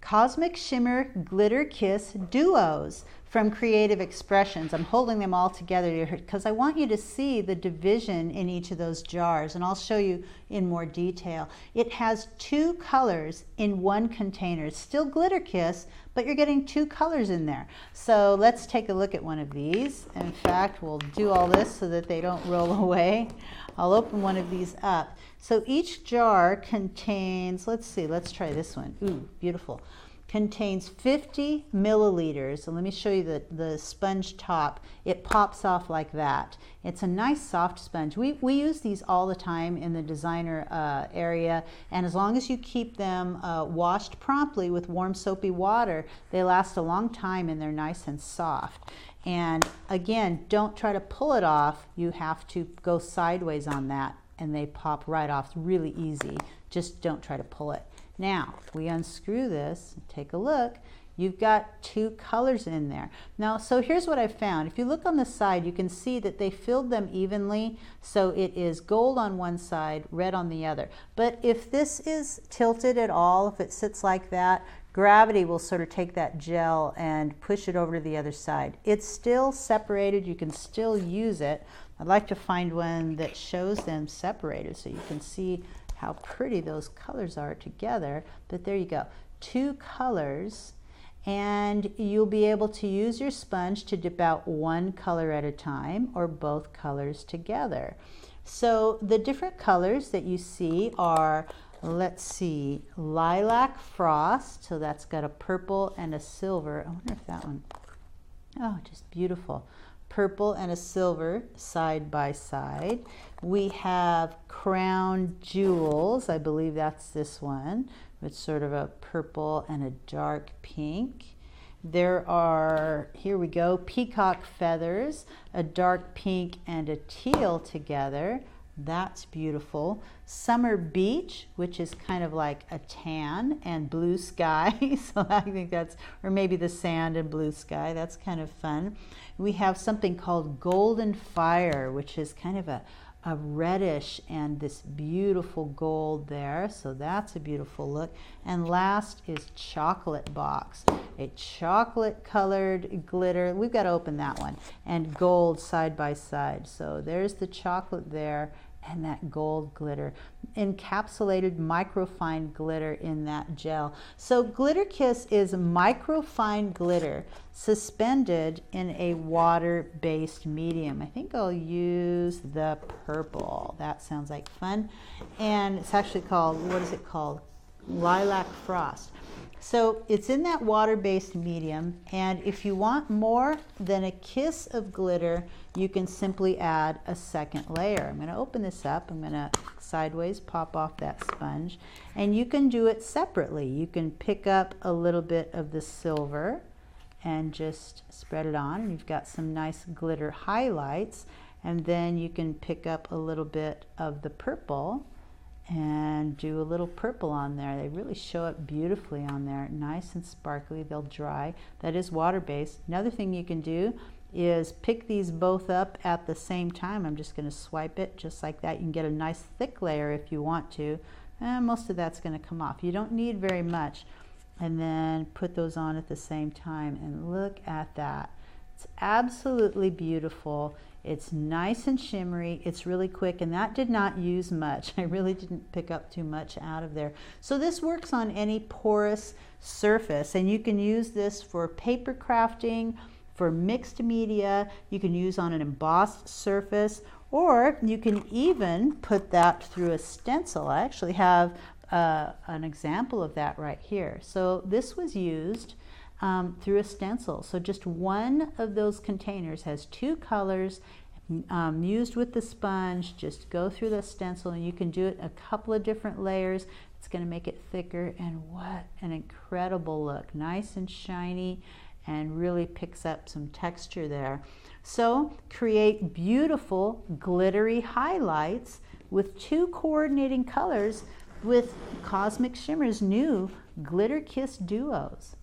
Cosmic Shimmer Glitter Kiss Duos from Creative Expressions. I'm holding them all together here because I want you to see the division in each of those jars, and I'll show you in more detail. It has 2 colors in one container. It's still Glitter Kiss, but you're getting 2 colors in there. So let's take a look at one of these. In fact, we'll do all this so that they don't roll away. I'll open one of these up. So each jar contains, let's see, let's try this one. Ooh, beautiful. Contains 50 milliliters. So let me show you the sponge top. It pops off like that. It's a nice soft sponge. We use these all the time in the designer area, and as long as you keep them washed promptly with warm soapy water, they last a long time and they're nice and soft. And again, don't try to pull it off. You have to go sideways on that and they pop right off. It's really easy. Just don't try to pull it. Now, if we unscrew this, take a look, you've got 2 colors in there. Now, so here's what I found. If you look on the side, you can see that they filled them evenly. So it is gold on one side, red on the other. But if this is tilted at all, if it sits like that, gravity will sort of take that gel and push it over to the other side. It's still separated. You can still use it. I'd like to find one that shows them separated so you can see how pretty those colors are together. But there you go, 2 colors, and you'll be able to use your sponge to dip out 1 color at a time or both colors together. So the different colors that you see are, let's see, Lilac Frost, so that's got a purple and a silver. I wonder if that one, oh, just beautiful. Purple and a silver side by side. We have Crown Jewels, I believe that's this one. It's sort of a purple and a dark pink. There are, here we go, Peacock Feathers, a dark pink and a teal together. That's beautiful. Summer Beach, which is kind of like a tan, and Blue Sky. So I think that's, or maybe the sand and blue sky. That's kind of fun. We have something called Golden Fire, which is kind of a reddish and this beautiful gold there. So that's a beautiful look. And last is Chocolate Box, a chocolate colored glitter. We've got to open that one. And gold side by side. So there's the chocolate there and that gold glitter, encapsulated microfine glitter in that gel. So Glitter Kiss is microfine glitter suspended in a water-based medium. I think I'll use the purple. That sounds like fun. And it's actually called, what is it called? Lilac Frost. So it's in that water-based medium, and if you want more than a kiss of glitter, you can simply add a second layer. I'm going to open this up. I'm going to sideways pop off that sponge, and you can do it separately. You can pick up a little bit of the silver and just spread it on, and you've got some nice glitter highlights, and then you can pick up a little bit of the purple and do a little purple on there. They really show up beautifully on there, nice and sparkly. They'll dry. That is water-based. Another thing you can do is pick these both up at the same time. I'm just going to swipe it just like that. You can get a nice thick layer if you want to. And most of that's going to come off. You don't need very much. And then put those on at the same time, and look at that. It's absolutely beautiful. It's nice and shimmery. It's really quick, and that did not use much. I really didn't pick up too much out of there. So this works on any porous surface, and you can use this for paper crafting, for mixed media. You can use on an embossed surface, or you can even put that through a stencil. I actually have an example of that right here. So this was used through a stencil. So just one of those containers has 2 colors used with the sponge. Just go through the stencil, and you can do it a couple of different layers. It's going to make it thicker, and what an incredible look. Nice and shiny, and really picks up some texture there. So create beautiful glittery highlights with 2 coordinating colors with Cosmic Shimmer's new Glitter Kiss Duos.